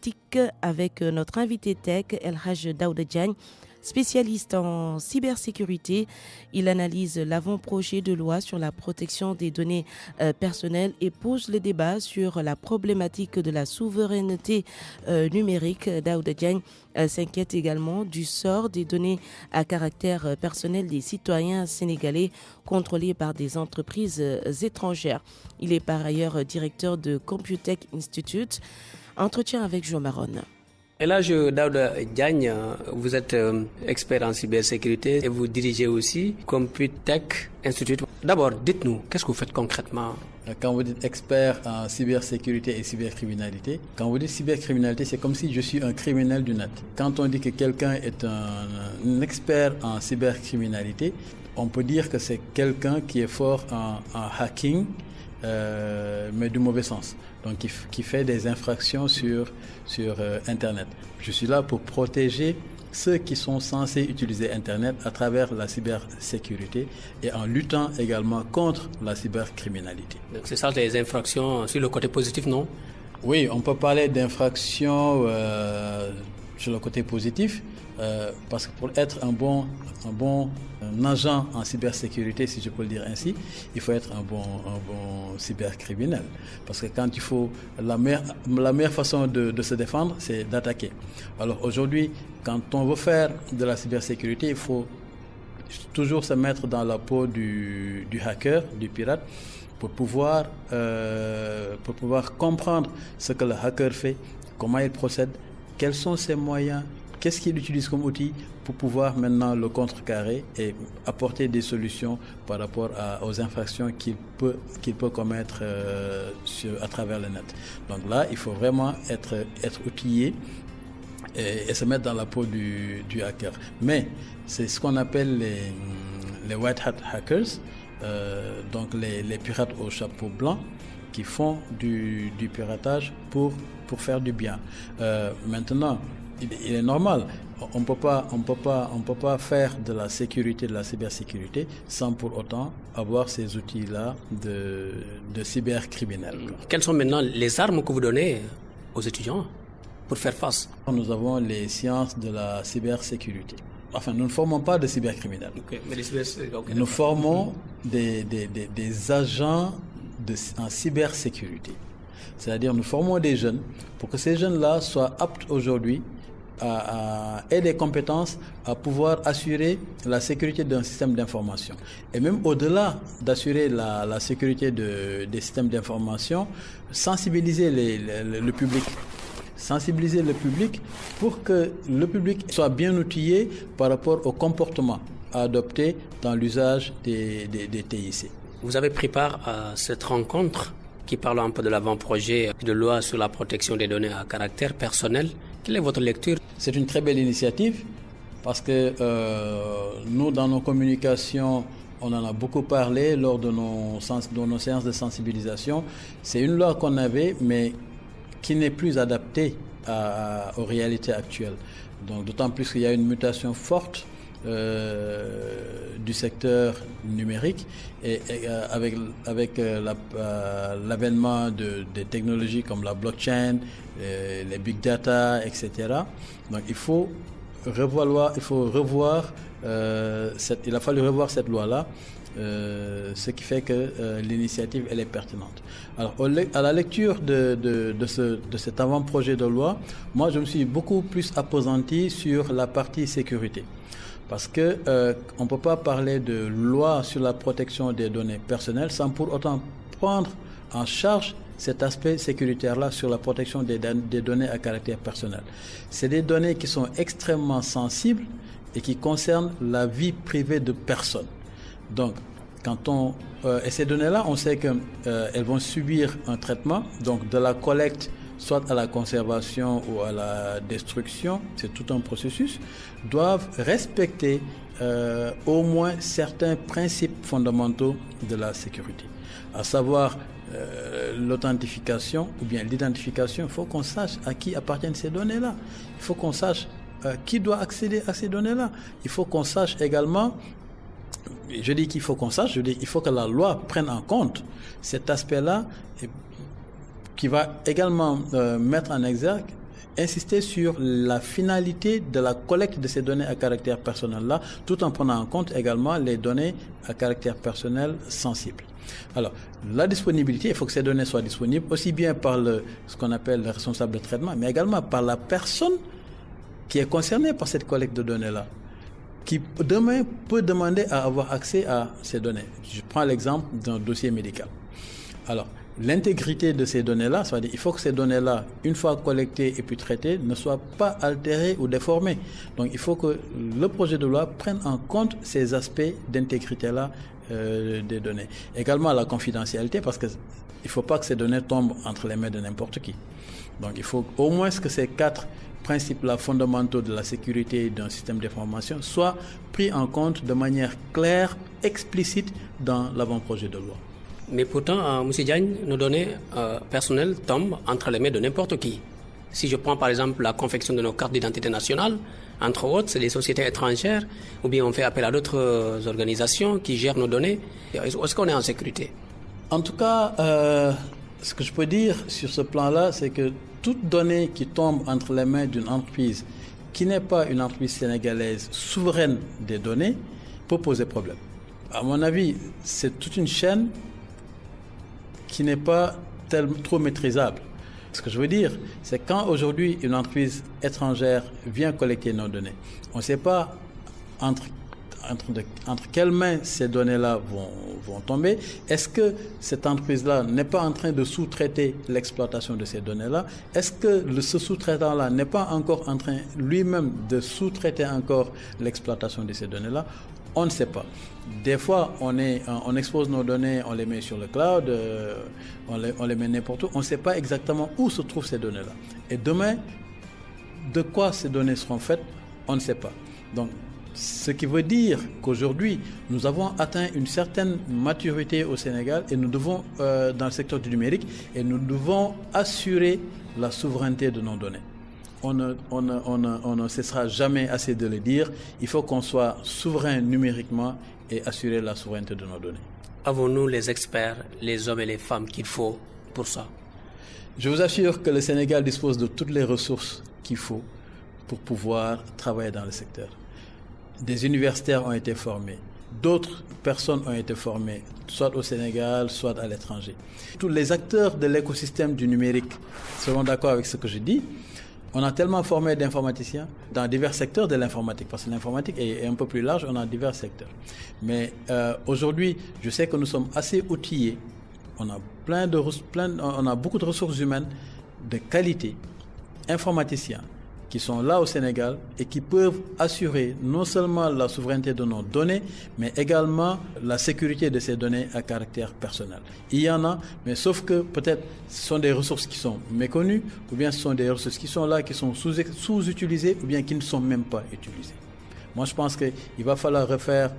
problématique avec notre invité tech, El Hadj Daouda Diagne, spécialiste en cybersécurité. Il analyse l'avant-projet de loi sur la protection des données personnelles et pose le débat sur la problématique de la souveraineté numérique. Daouda Diagne s'inquiète également du sort des données à caractère personnel des citoyens sénégalais contrôlés par des entreprises étrangères. Il est par ailleurs directeur de Computech Institute. Entretien avec Jo Maron. Et là, Daouda Diagne, vous êtes expert en cybersécurité et vous dirigez aussi Computech Institute. D'abord, dites-nous, qu'est-ce que vous faites concrètement? Quand vous dites expert en cybersécurité et cybercriminalité, quand vous dites cybercriminalité, c'est comme si je suis un criminel du net. Quand on dit que quelqu'un est un expert en cybercriminalité, on peut dire que c'est quelqu'un qui est fort en hacking, mais du mauvais sens. Donc qui fait des infractions sur Internet. Je suis là pour protéger ceux qui sont censés utiliser Internet à travers la cybersécurité et en luttant également contre la cybercriminalité. Donc c'est ça, des infractions sur le côté positif, non? Oui, on peut parler d'infractions sur le côté positif, parce que pour être un bon agent en cybersécurité, si je peux le dire ainsi, il faut être un bon cybercriminel. Parce que quand il faut, la meilleure façon de se défendre, c'est d'attaquer. Alors aujourd'hui, quand on veut faire de la cybersécurité, il faut toujours se mettre dans la peau du hacker, du pirate, pour pouvoir comprendre ce que le hacker fait, comment il procède, quels sont ses moyens, qu'est-ce qu'il utilise comme outil pour pouvoir maintenant le contrecarrer et apporter des solutions par rapport aux infractions qu'il peut commettre à travers le net. Donc là, il faut vraiment être outillé et se mettre dans la peau du hacker. Mais c'est ce qu'on appelle les white hat hackers, donc les pirates au chapeau blanc, qui font du piratage pour faire du bien. Maintenant, il est normal. On peut pas faire de la sécurité, de la cybersécurité, sans pour autant avoir ces outils-là de cybercriminels. Quelles sont maintenant les armes que vous donnez aux étudiants pour faire face? Nous avons les sciences de la cybersécurité. Enfin, nous ne formons pas de cybercriminels. Okay, mais nous formons des agents en cybersécurité. C'est-à-dire, nous formons des jeunes pour que ces jeunes-là soient aptes aujourd'hui aient des compétences à pouvoir assurer la sécurité d'un système d'information. Et même au-delà d'assurer la sécurité des systèmes d'information, sensibiliser le public. Sensibiliser le public pour que le public soit bien outillé par rapport au comportement à adopter dans l'usage des TIC. Vous avez pris part à cette rencontre qui parle un peu de l'avant-projet de loi sur la protection des données à caractère personnel. Quelle est votre lecture? C'est une très belle initiative parce que nous, dans nos communications, on en a beaucoup parlé lors de nos séances de sensibilisation. C'est une loi qu'on avait, mais qui n'est plus adaptée aux réalités actuelles. Donc, d'autant plus qu'il y a une mutation forte du secteur numérique et avec l'avènement des technologies comme la blockchain, les big data, etc. Donc il a fallu revoir cette loi-là, ce qui fait que l'initiative elle est pertinente. Alors à la lecture de cet avant-projet de loi, moi je me suis beaucoup plus appesanti sur la partie sécurité. Parce que on ne peut pas parler de loi sur la protection des données personnelles sans pour autant prendre en charge cet aspect sécuritaire-là sur la protection des données à caractère personnel. C'est des données qui sont extrêmement sensibles et qui concernent la vie privée de personnes. Donc, et ces données-là, on sait qu'elles vont subir un traitement, donc de la collecte soit à la conservation ou à la destruction, c'est tout un processus, doivent respecter au moins certains principes fondamentaux de la sécurité, à savoir l'authentification ou bien l'identification. Il faut qu'on sache à qui appartiennent ces données-là. Il faut qu'on sache qui doit accéder à ces données-là. Il faut qu'on sache également, je dis qu'il faut qu'on sache, je dis qu'il faut que la loi prenne en compte cet aspect-là qui va également mettre en exergue insister sur la finalité de la collecte de ces données à caractère personnel-là, tout en prenant en compte également les données à caractère personnel sensibles. Alors, la disponibilité, il faut que ces données soient disponibles aussi bien par ce qu'on appelle le responsable de traitement, mais également par la personne qui est concernée par cette collecte de données-là, qui demain peut demander à avoir accès à ces données. Je prends l'exemple d'un dossier médical. Alors, l'intégrité de ces données-là, c'est-à-dire il faut que ces données-là, une fois collectées et puis traitées, ne soient pas altérées ou déformées. Donc, il faut que le projet de loi prenne en compte ces aspects d'intégrité-là des données. Également la confidentialité, parce qu'il ne faut pas que ces données tombent entre les mains de n'importe qui. Donc, il faut au moins que ces 4 principes-là fondamentaux de la sécurité d'un système d'information soient pris en compte de manière claire, explicite dans l'avant-projet de loi. Mais pourtant, M. Diagne, nos données personnelles tombent entre les mains de n'importe qui. Si je prends par exemple la confection de nos cartes d'identité nationale, entre autres, c'est des sociétés étrangères, ou bien on fait appel à d'autres organisations qui gèrent nos données. Est-ce qu'on est en sécurité? En tout cas, ce que je peux dire sur ce plan-là, c'est que toute donnée qui tombe entre les mains d'une entreprise qui n'est pas une entreprise sénégalaise souveraine des données peut poser problème. À mon avis, c'est toute une chaîne qui n'est pas trop maîtrisable. Ce que je veux dire, c'est quand aujourd'hui une entreprise étrangère vient collecter nos données, on ne sait pas entre quelles mains ces données-là vont tomber. Est-ce que cette entreprise-là n'est pas en train de sous-traiter l'exploitation de ces données-là? Est-ce que ce sous-traitant-là n'est pas encore en train lui-même de sous-traiter encore l'exploitation de ces données-là? On ne sait pas. Des fois, on expose nos données, on les met sur le cloud, on les met n'importe où. On ne sait pas exactement où se trouvent ces données-là. Et demain, de quoi ces données seront faites, on ne sait pas. Donc, ce qui veut dire qu'aujourd'hui, nous avons atteint une certaine maturité au Sénégal et nous devons, dans le secteur du numérique, et nous devons assurer la souveraineté de nos données. On ne cessera jamais assez de le dire. Il faut qu'on soit souverain numériquement et assurer la souveraineté de nos données. Avons-nous les experts, les hommes et les femmes qu'il faut pour ça? Je vous assure que le Sénégal dispose de toutes les ressources qu'il faut pour pouvoir travailler dans le secteur. Des universitaires ont été formés, d'autres personnes ont été formées, soit au Sénégal, soit à l'étranger. Tous les acteurs de l'écosystème du numérique seront d'accord avec ce que je dis. On a tellement formé d'informaticiens dans divers secteurs de l'informatique, parce que l'informatique est un peu plus large, on a divers secteurs. Mais aujourd'hui, je sais que nous sommes assez outillés. On a beaucoup de ressources humaines de qualité, informaticiens, qui sont là au Sénégal et qui peuvent assurer non seulement la souveraineté de nos données, mais également la sécurité de ces données à caractère personnel. Il y en a, mais sauf que peut-être ce sont des ressources qui sont méconnues, ou bien ce sont des ressources qui sont là, qui sont sous-utilisées, ou bien qui ne sont même pas utilisées. Moi, je pense qu'il va falloir refaire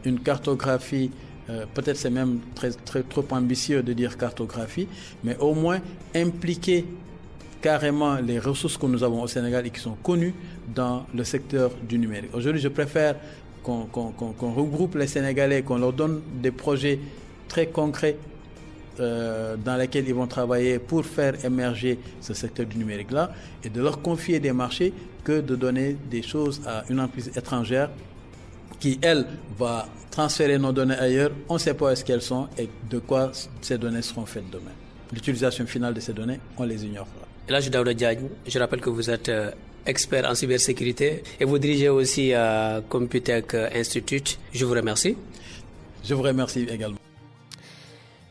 une cartographie. Peut-être c'est même trop ambitieux de dire cartographie, mais au moins impliquer carrément les ressources que nous avons au Sénégal et qui sont connues dans le secteur du numérique. Aujourd'hui, je préfère qu'on regroupe les Sénégalais, qu'on leur donne des projets très concrets dans lesquels ils vont travailler pour faire émerger ce secteur du numérique-là et de leur confier des marchés que de donner des choses à une entreprise étrangère qui, elle, va transférer nos données ailleurs. On ne sait pas où est-ce qu'elles sont et de quoi ces données seront faites demain. L'utilisation finale de ces données, on les ignore. Elhadji Daouda Diagne, je rappelle que vous êtes expert en cybersécurité et vous dirigez aussi Computech Institute. Je vous remercie. Je vous remercie également.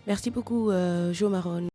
Merci beaucoup, Jo Maron.